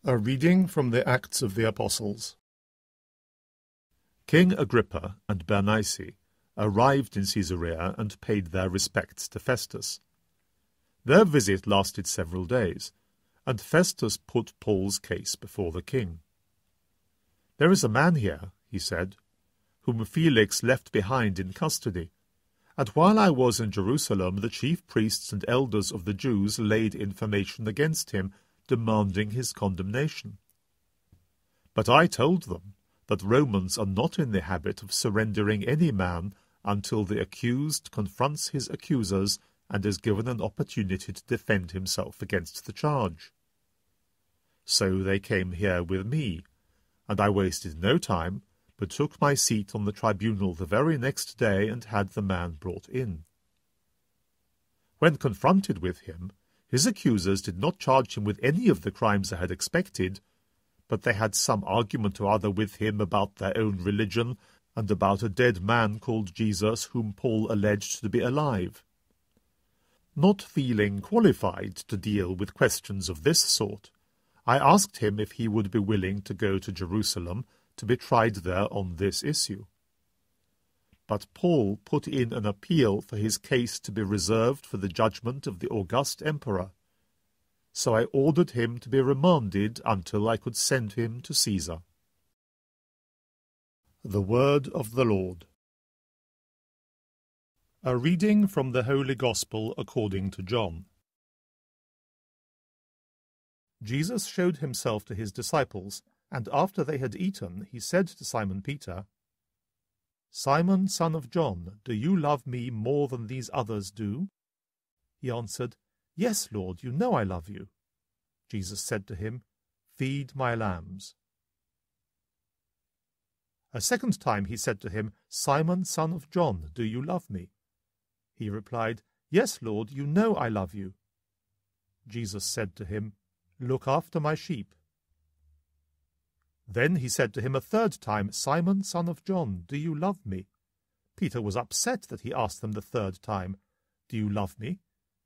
A reading from the Acts of the Apostles. King Agrippa and Bernice arrived in Caesarea and paid their respects to Festus. Their visit lasted several days, and Festus put Paul's case before the king. "There is a man here," he said, "whom Felix left behind in custody, and while I was in Jerusalem the chief priests and elders of the Jews laid information against him, demanding his condemnation. But I told them that Romans are not in the habit of surrendering any man until the accused confronts his accusers and is given an opportunity to defend himself against the charge. So they came here with me, and I wasted no time, but took my seat on the tribunal the very next day and had the man brought in. When confronted with him, his accusers did not charge him with any of the crimes I had expected, but they had some argument or other with him about their own religion and about a dead man called Jesus whom Paul alleged to be alive. Not feeling qualified to deal with questions of this sort, I asked him if he would be willing to go to Jerusalem to be tried there on this issue. But Paul put in an appeal for his case to be reserved for the judgment of the august emperor, so I ordered him to be remanded until I could send him to Caesar." The Word of the Lord. A reading from the Holy Gospel according to John. Jesus showed himself to his disciples, and after they had eaten, he said to Simon Peter, "Simon, son of John, do you love me more than these others do?" He answered, "Yes, Lord, you know I love you." Jesus said to him, "Feed my lambs." A second time he said to him, "Simon, son of John, do you love me?" He replied, "Yes, Lord, you know I love you." Jesus said to him, "Look after my sheep." Then he said to him a third time, "Simon, son of John, do you love me?" Peter was upset that he asked them the third time, "Do you love me?"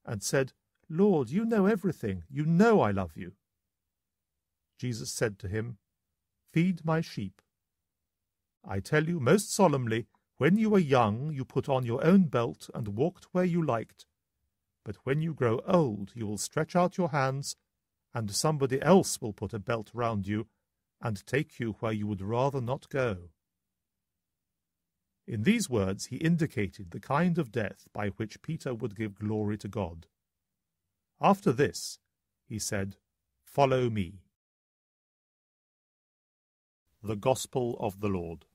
and said, "Lord, you know everything. You know I love you." Jesus said to him, "Feed my sheep. I tell you most solemnly, when you were young, you put on your own belt and walked where you liked. But when you grow old, you will stretch out your hands, and somebody else will put a belt round you and take you where you would rather not go." In these words he indicated the kind of death by which Peter would give glory to God. After this, he said, "Follow me." The Gospel of the Lord.